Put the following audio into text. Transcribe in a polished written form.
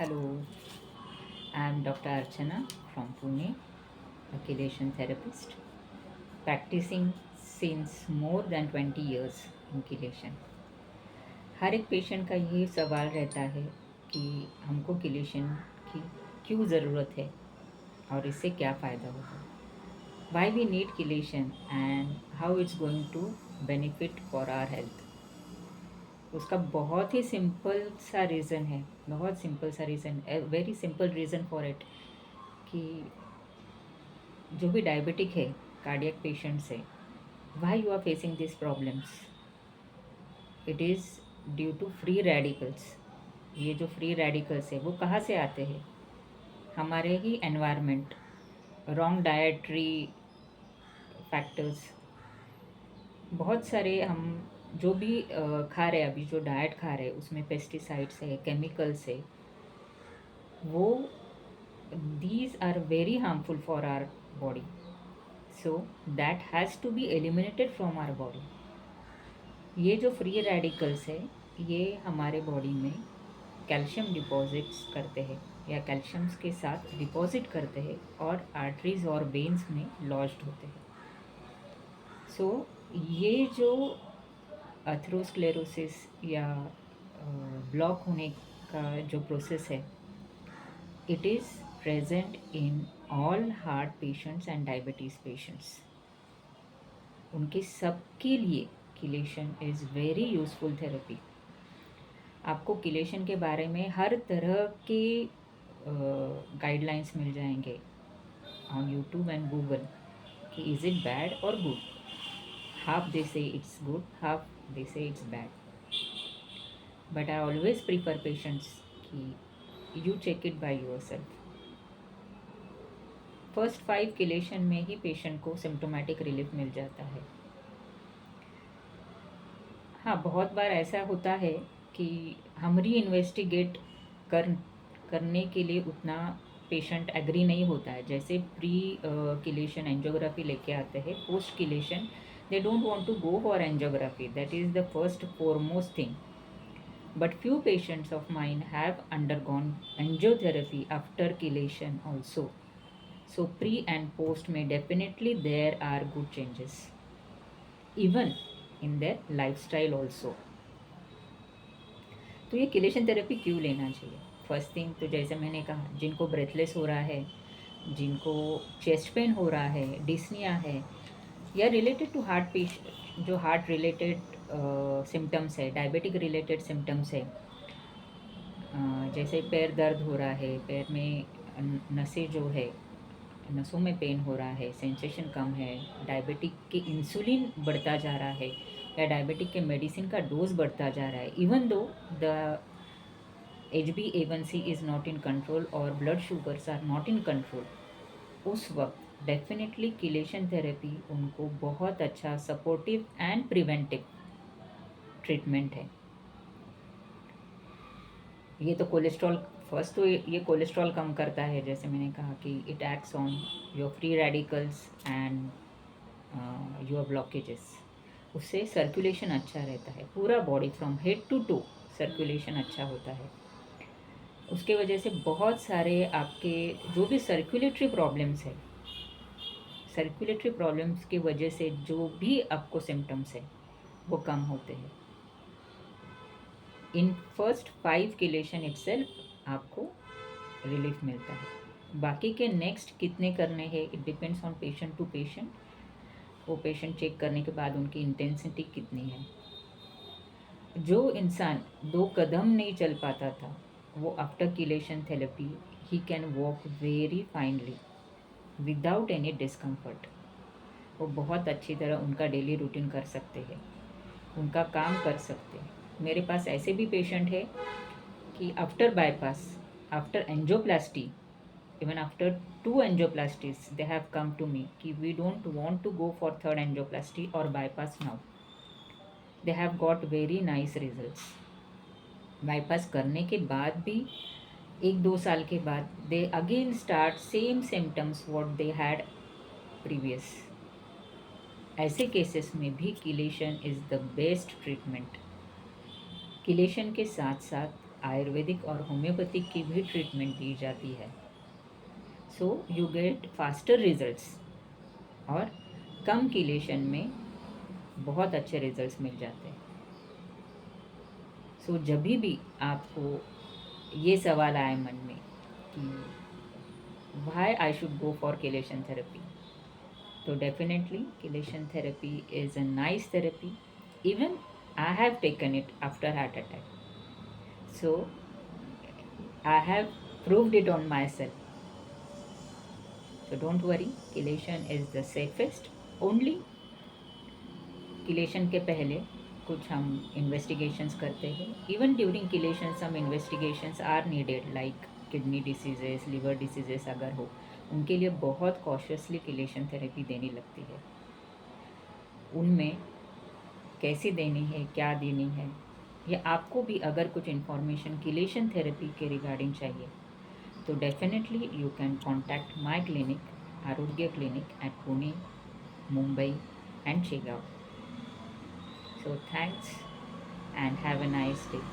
Hello, I'm Dr. Archana from Pune, a chelation therapist, practicing since more than 20 years in chelation. हर एक patient का ये सवाल रहता है कि हमको किलेशन की क्यों ज़रूरत है और इससे क्या फ़ायदा होगा. Why we need chelation and how it's going to benefit for our health. उसका बहुत ही सिंपल सा रीज़न है, बहुत सिंपल सा reason, very simple reason for it, कि जो भी डायबिटिक है, कार्डियक पेशेंट्स है, why you are facing this problems. It is due to free radicals. ये जो फ्री रेडिकल्स है वो कहाँ से आते हैं? हमारे ही एनवायरनमेंट, रॉन्ग डाइटरी फैक्टर्स. बहुत सारे हम जो भी खा रहे हैं, अभी जो डाइट खा रहे हैं उसमें पेस्टिसाइड्स है, केमिकल्स है, वो these are very harmful for our body, so that has to be eliminated from our body. ये जो फ्री रेडिकल्स है ये हमारे बॉडी में कैल्शियम डिपॉजिट्स करते हैं या कैल्शियम्स के साथ डिपॉजिट करते हैं और आर्टरीज और वेन्स में लॉज्ड होते हैं. सो ये जो अथरोस्क्लेरोसिस या ब्लॉक होने का जो प्रोसेस है, it is present in all heart patients and diabetes patients. उनके सबके लिए chelation is very useful therapy. आपको किलेशन के बारे में हर तरह के गाइडलाइंस मिल जाएंगे ऑन यूट्यूब एंड गूगल कि इज़ इट बैड और good. Half they say it's good, half they say it's bad, but I always prefer patients कि you check it by yourself. First 5 chelation में ही patient को symptomatic relief मिल जाता है. हाँ, बहुत बार ऐसा होता है कि हम री इन्वेस्टिगेट करने के लिए उतना पेशेंट एग्री नहीं होता है. जैसे प्री किलेशन एंजियोग्राफी लेके आते हैं, post chelation they don't want to go for angiography. That is the first foremost thing. But few patients of mine have undergone angiotherapy after chelation also. So pre and post may definitely there are good changes, even in their lifestyle also. तो ये chelation therapy क्यों लेना चाहिए? First thing तो जैसे मैंने कहा, जिनको ब्रेथलेस हो रहा है, जिनको चेस्ट पेन हो रहा है, डिस्निया है, या रिलेटेड टू हार्ट पेशेंट, जो हार्ट रिलेटेड सिम्टम्स है, डायबिटिक रिलेटेड सिम्टम्स है, जैसे पैर दर्द हो रहा है, पैर में नसें जो है, नसों में पेन हो रहा है, सेंसेशन कम है, डायबिटिक के इंसुलिन बढ़ता जा रहा है या डायबिटिक के मेडिसिन का डोज बढ़ता जा रहा है, even though the HbA1c is not in control और blood sugars are not in control, उस वक्त डेफिनेटली किलेशन थेरेपी उनको बहुत अच्छा सपोर्टिव एंड प्रिवेंटिव ट्रीटमेंट है. ये तो कोलेस्ट्रॉल, फर्स्ट तो ये कोलेस्ट्रॉल कम करता है, जैसे मैंने कहा कि it acts on your free radicals and your blockages. उससे सर्कुलेशन अच्छा रहता है, पूरा body from head to toe circulation अच्छा होता है. उसके वजह से बहुत सारे आपके जो भी सर्कुलेटरी प्रॉब्लम्स है, सर्कुलेटरी प्रॉब्लम्स की वजह से जो भी आपको सिम्टम्स है वो कम होते हैं. इन फर्स्ट 5 किलेशन इटसेल्फ आपको रिलीफ मिलता है. बाकी के नेक्स्ट कितने करने हैं, it depends on patient to patient. वो पेशेंट चेक करने के बाद उनकी इंटेंसिटी कितनी है. जो इंसान 2 कदम नहीं चल पाता था, वो after chelation therapy he can walk very finally without any discomfort. वो बहुत अच्छी तरह उनका डेली रूटीन कर सकते हैं, उनका काम कर सकते हैं. मेरे पास ऐसे भी पेशेंट है कि after bypass, after angioplasty, even after 2 angioplasties they have come to me कि we don't want to go for third angioplasty or bypass now. They have got very nice results. Bypass करने के बाद भी 1-2 साल के बाद they again start same symptoms what they had previous. ऐसे cases में भी chelation is the best treatment. Chelation के साथ साथ आयुर्वेदिक और होम्योपैथिक की भी ट्रीटमेंट दी जाती है। So you get faster results और कम किलेशन में बहुत अच्छे रिजल्ट्स मिल जाते हैं। सो जब भी आपको ये सवाल आए मन में कि why I should go for chelation therapy, so definitely chelation therapy is a nice therapy. Even I have taken it after heart attack, so I have proved it on myself. So don't worry, chelation is the safest. Only chelation के पहले कुछ हम investigations करते हैं. Even during chelation some investigations are needed, like kidney diseases, liver diseases अगर हो, उनके लिए बहुत कॉशियसली किलेशन थेरेपी देनी लगती है। उनमें कैसी देनी है, क्या देनी है, या आपको भी अगर कुछ इन्फॉर्मेशन किलेशन थेरेपी के रिगार्डिंग चाहिए तो definitely you can contact my clinic, Arogya clinic at Pune, Mumbai and Shegaon. So thanks and have a nice day.